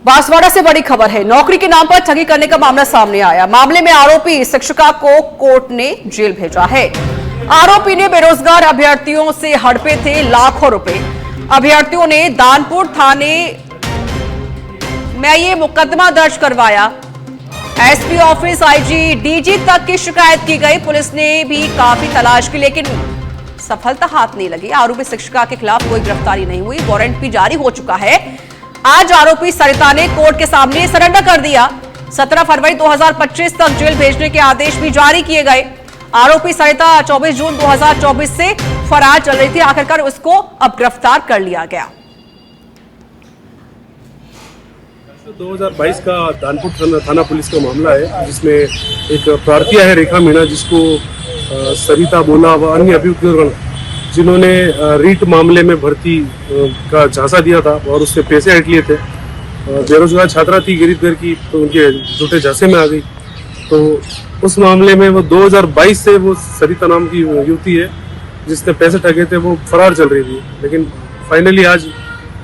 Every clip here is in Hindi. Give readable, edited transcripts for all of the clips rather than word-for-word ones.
बांसवाड़ा से बड़ी खबर है। नौकरी के नाम पर ठगी करने का मामला सामने आया। मामले में आरोपी शिक्षिका को कोर्ट ने जेल भेजा है। आरोपी ने बेरोजगार अभ्यर्थियों से हड़पे थे लाखों रुपए। अभ्यर्थियों ने दानपुर थाने में ये मुकदमा दर्ज करवाया। एसपी ऑफिस, आईजी, डीजी तक की शिकायत की गई। पुलिस ने भी काफी तलाश की लेकिन सफलता हाथ नहीं लगी। आरोपी शिक्षिका के खिलाफ कोई गिरफ्तारी नहीं हुई। वारंट भी जारी हो चुका है। आज आरोपी सरिता ने कोर्ट के सामने सरेंडर कर दिया। 17 फरवरी 2025 तक जेल भेजने के आदेश भी जारी किए गए। आरोपी सरिता 24 जून 2024 से फरार चल रही थी। आखिरकार उसको अब गिरफ्तार कर लिया गया। 2022 का दानपुर थाना पुलिस का मामला है, जिसमें एक प्रार्थी है रेखा मीणा, जिसको सरिता बोला व अन्य अभियुक्त जिन्होंने रीट मामले में भर्ती का झांसा दिया था और उससे पैसे हट लिए थे। बेरोजगार छात्रा थी गरीब घर की, तो उनके झूठे झांसे में आ गई। तो उस मामले में वो 2022 से वो सरिता नाम की युवती है जिसने पैसे ठगे थे, वो फरार चल रही थी। लेकिन फाइनली आज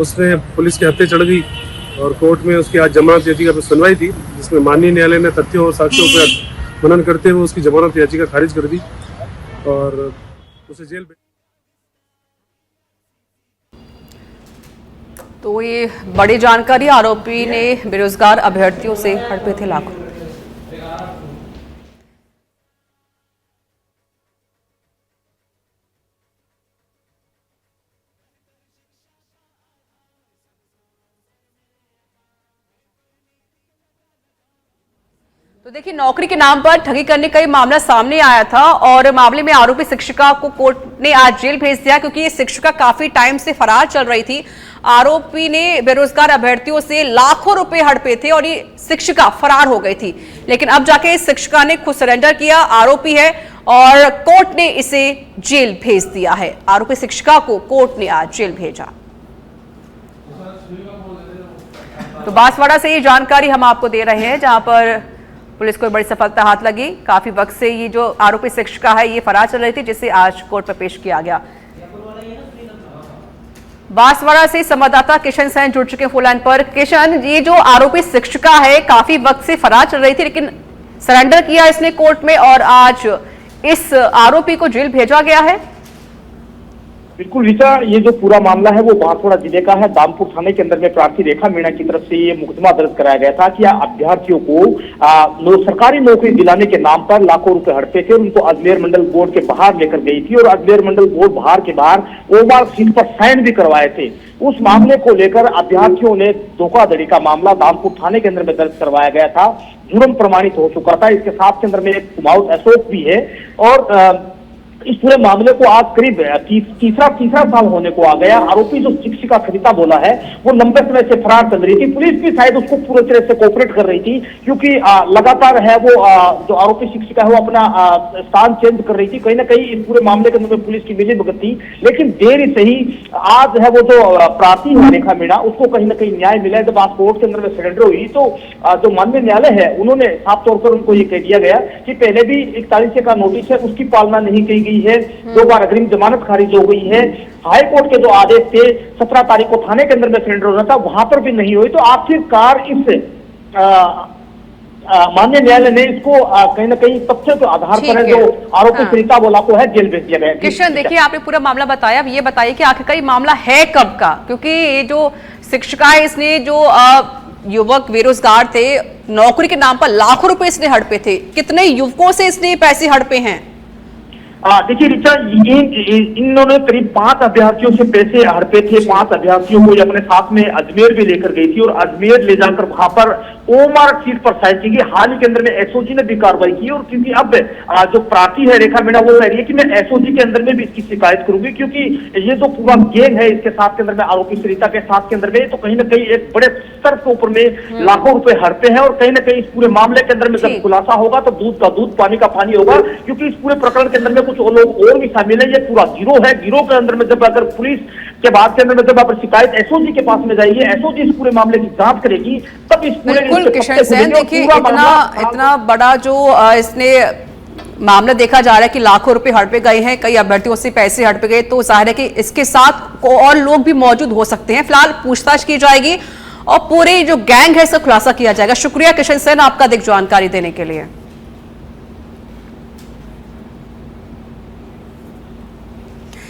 उसने पुलिस के हत्थे चढ़ गई और कोर्ट में उसकी आज जमानत याचिका पर सुनवाई थी, जिसमें माननीय न्यायालय ने तथ्यों और साक्ष्यों पर मनन करते हुए उसकी जमानत याचिका खारिज कर दी और उसे जेल। तो ये बड़ी जानकारी। आरोपी ने बेरोजगार अभ्यर्थियों से हड़पे थे लाखों। तो देखिए, नौकरी के नाम पर ठगी करने का ये मामला सामने आया था और मामले में आरोपी शिक्षिका को कोर्ट ने आज जेल भेज दिया, क्योंकि ये शिक्षिका काफी टाइम से फरार चल रही थी। आरोपी ने बेरोजगार अभ्यर्थियों से लाखों रुपए हड़पे थे और ये शिक्षिका फरार हो गई थी। लेकिन अब जाके इस शिक्षिका ने खुद सरेंडर किया। आरोपी है और कोर्ट ने इसे जेल भेज दिया है। आरोपी शिक्षिका को कोर्ट ने आज जेल भेजा। तो बांसवाड़ा से ये जानकारी हम आपको दे रहे हैं, जहां पर पुलिस को बड़ी सफलता हाथ लगी। काफी वक्त से ये जो आरोपी शिक्षिका है ये फरार चल रही थी, जिसे आज कोर्ट पर पेश किया गया। बांसवाड़ा से संवाददाता किशन सैन जुड़ चुके हैं फोन लाइन पर। किशन, ये जो आरोपी शिक्षिका है काफी वक्त से फरार चल रही थी, लेकिन सरेंडर किया इसने कोर्ट में और आज इस आरोपी को जेल भेजा गया है। बिल्कुल ऋचा, ये जो पूरा मामला है वो बांसवाड़ा जिले का है। दानपुर थाने के अंदर में प्रार्थी रेखा मीणा की तरफ से ये मुकदमा दर्ज कराया गया था कि अभ्यर्थियों को सरकारी नौकरी दिलाने के नाम पर लाखों रुपए हड़पे थे और उनको अजमेर मंडल बोर्ड के बाहर लेकर गई थी और अजमेर मंडल बोर्ड बाहर के बाहर ओमार सीट पर साइन भी करवाए थे। उस मामले को लेकर अभ्यर्थियों ने धोखाधड़ी का मामला दानपुर थाने के अंदर में दर्ज करवाया गया था। जुर्म प्रमाणित हो चुका था। इसके साथ के अंदर में एक कुमाऊं एसओप भी है और इस पूरे मामले को आज करीब तीसरा साल होने को आ गया। आरोपी जो शिक्षिका सरिता बोला है वो लंबे समय से फरार चल रही थी। पुलिस भी शायद उसको पूरे तरह से कोऑपरेट कर रही थी, क्योंकि लगातार है वो जो आरोपी शिक्षिका है वो अपना स्थान चेंज कर रही थी। कहीं ना कहीं इस पूरे मामले के अंदर पुलिस की मिलीभगत थी। लेकिन देर ही सही आज है वो जो प्रार्थी है रेखा मीणा, उसको कहीं ना कहीं न्याय मिला है। जब आज कोर्ट के अंदर में सरेंडर हुई तो जो माननीय न्यायालय है उन्होंने साफ तौर पर उनको ये कह दिया गया कि पहले भी 41 का नोटिस है उसकी पालना नहीं की गई है। 2 बार अग्रिम जमानत खारिज हो गई है। हाई कोर्ट के जो आदेश थे 17 तारीख को थाने के अंदर में सरेंडर होना था, वहां पर भी नहीं हुई। तो आखिरकार इस माननीय न्यायालय ने इसको कहीं ना कहीं तथ्य के आधार पर है जो आरोपी सरिता बोला को है जेल भेज दिया गया। किशन, देखिए, आपने पूरा मामला बताया। अब ये बताइए कि आखिरकार ये मामला है कब का, क्योंकि ये जो शिक्षिका है इसने जो युवक बेरोजगार थे, नौकरी के नाम पर लाखों रुपए इसने हड़पे थे। कितने युवकों से इसने पैसे हड़पे हैं? देखिए रिचा, इन्होंने करीब 5 अभ्यर्थियों से पैसे हड़पे थे। 5 अभ्यर्थियों को अपने साथ में अजमेर भी लेकर गई थी और अजमेर ले जाकर वहां पर ओमार सीट पर साइन की गई। हाल ही के अंदर में एसओजी ने भी कार्रवाई की और क्योंकि अब जो प्रार्थी है रेखा मीणा वो कह रही है कि मैं एसओजी के अंदर में भी इसकी शिकायत करूंगी, क्योंकि ये जो पूरा गैंग है इसके साथ के अंदर में आरोपी सरिता के साथ के अंदर में तो कहीं ना कहीं एक बड़े स्तर के ऊपर में लाखों रुपए हड़पे हैं। और कहीं ना कहीं इस पूरे मामले के अंदर में जब खुलासा होगा तो दूध का दूध पानी का पानी होगा, क्योंकि इस पूरे प्रकरण के अंदर में कुछ लोग और भी शामिल है। ये पूरा गिरोह है। गिरोह के अंदर में जब अगर पुलिस के बाद के अंदर में जब आप शिकायत एसओजी के पास में जाएगी, एसओजी इस पूरे मामले की जांच करेगी, तब इस पूरे किशन सैन, देखिए, इतना बड़ा जो इसने मामला देखा जा रहा है कि लाखों रुपए हड़पे गए हैं, कई अभ्यर्थियों से पैसे हड़पे गए, तो जाहिर है कि इसके साथ और लोग भी मौजूद हो सकते हैं। फिलहाल पूछताछ की जाएगी और पूरी जो गैंग है इसका खुलासा किया जाएगा। शुक्रिया किशन सेन आपका अधिक जानकारी देने के लिए।